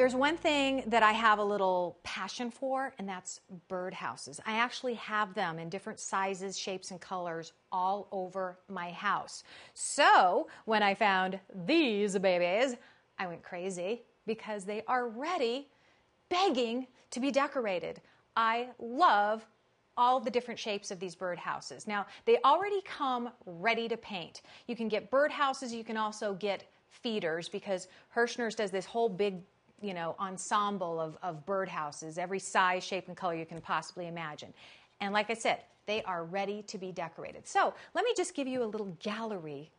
there's one thing that I have a little passion for, and that's birdhouses. I actually have them in different sizes, shapes, and colors all over my house. So when I found these babies, I went crazy because they are ready, begging to be decorated. I love all the different shapes of these birdhouses. Now, they already come ready to paint. You can get birdhouses, you can also get feeders, because Herrschners does this whole big, ensemble of birdhouses, every size, shape, and color you can possibly imagine. And like I said, they are ready to be decorated. So let me just give you a little gallery,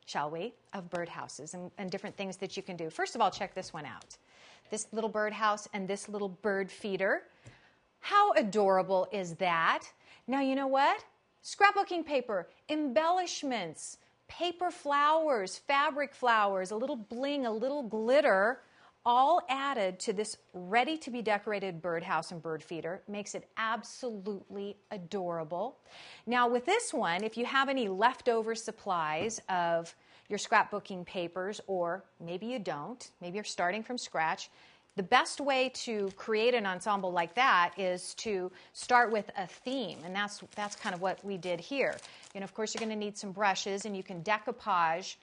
shall we, of birdhouses and different things that you can do. First of all, check this one out. This little birdhouse and this little bird feeder. How adorable is that? Now, you know what? Scrapbooking paper, embellishments, paper flowers, fabric flowers, a little bling, a little glitter, all added to this ready-to-be-decorated birdhouse and bird feeder makes it absolutely adorable. Now, with this one, if you have any leftover supplies of your scrapbooking papers, or maybe you don't, maybe you're starting from scratch, the best way to create an ensemble like that is to start with a theme, and that's kind of what we did here. Of course, you're going to need some brushes, and you can decoupage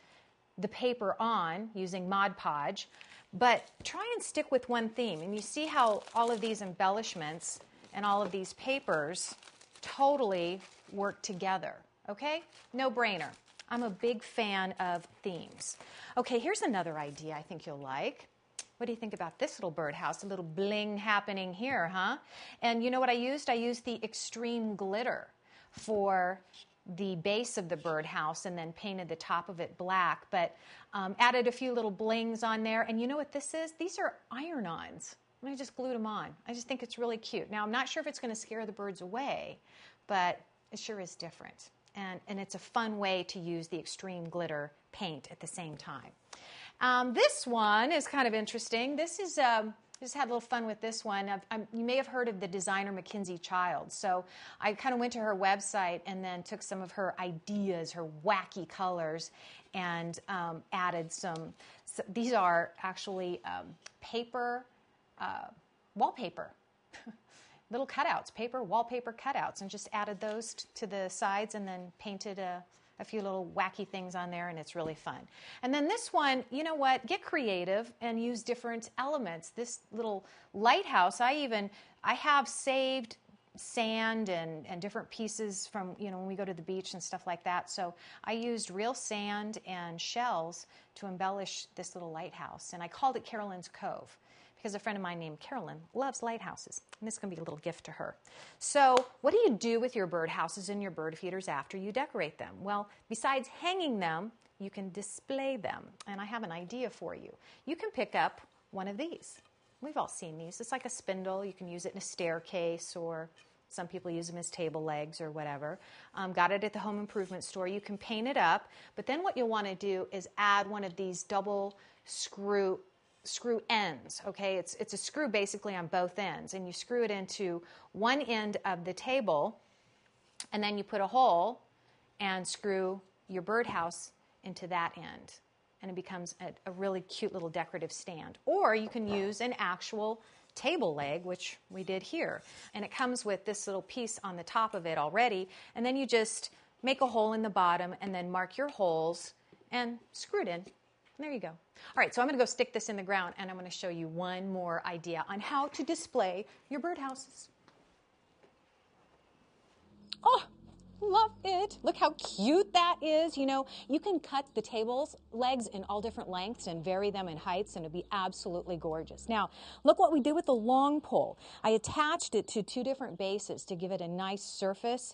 the paper on using Mod Podge, but try and stick with one theme. And you see how all of these embellishments and all of these papers totally work together, okay? No brainer. I'm a big fan of themes. Okay, here's another idea I think you'll like. What do you think about this little birdhouse? A little bling happening here, huh? And you know what I used? I used the extreme glitter for the base of the birdhouse and then painted the top of it black, but added a few little blings on there. And you know what this is? These are iron-ons. And I just glued them on. I just think it's really cute. Now, I'm not sure if it's going to scare the birds away, but it sure is different. And it's a fun way to use the extreme glitter paint at the same time. This one is kind of interesting. This is, just had a little fun with this one. You may have heard of the designer Mackenzie Childs. So I kind of went to her website and then took some of her ideas, her wacky colors, and added some. So these are actually paper, wallpaper. Little cutouts, paper wallpaper cutouts, and just added those to the sides and then painted a few little wacky things on there, and it's really fun. And then this one, you know what, get creative and use different elements. This little lighthouse, I have saved sand and different pieces from, when we go to the beach and stuff like that. So I used real sand and shells to embellish this little lighthouse, and I called it Carolyn's Cove, because a friend of mine named Carolyn loves lighthouses, and this is going to be a little gift to her. So what do you do with your birdhouses and your bird feeders after you decorate them? Well, besides hanging them, you can display them, and I have an idea for you. You can pick up one of these. We've all seen these. It's like a spindle. You can use it in a staircase, or some people use them as table legs or whatever. Got it at the home improvement store. You can paint it up, but then what you'll want to do is add one of these double screw ends, okay? It's a screw basically on both ends, and you screw it into one end of the table, and then you put a hole and screw your birdhouse into that end, and it becomes a really cute little decorative stand. Or you can use an actual table leg, which we did here, and it comes with this little piece on the top of it already, and then you just make a hole in the bottom and then mark your holes and screw it in. There you go. All right, so I'm going to go stick this in the ground, and I'm going to show you one more idea on how to display your birdhouses. Oh, love it. Look how cute that is. You can cut the table's legs in all different lengths and vary them in heights, and it'll be absolutely gorgeous. Now, look what we did with the long pole. I attached it to two different bases to give it a nice surface,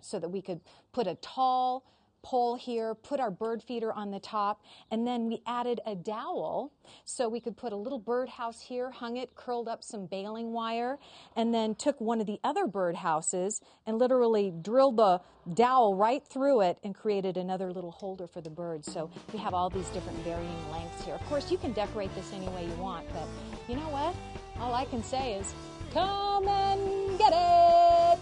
so that we could put a tall pole here, put our bird feeder on the top, and then we added a dowel so we could put a little birdhouse here, hung it, curled up some baling wire, and then took one of the other birdhouses and literally drilled the dowel right through it and created another little holder for the birds. So we have all these different varying lengths here. Of course, you can decorate this any way you want, but you know what? All I can say is, come and get it!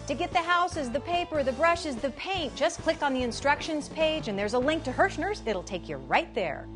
To get the houses, the paper, the brushes, the paint, just click on the instructions page, and there's a link to Herrschners. It'll take you right there.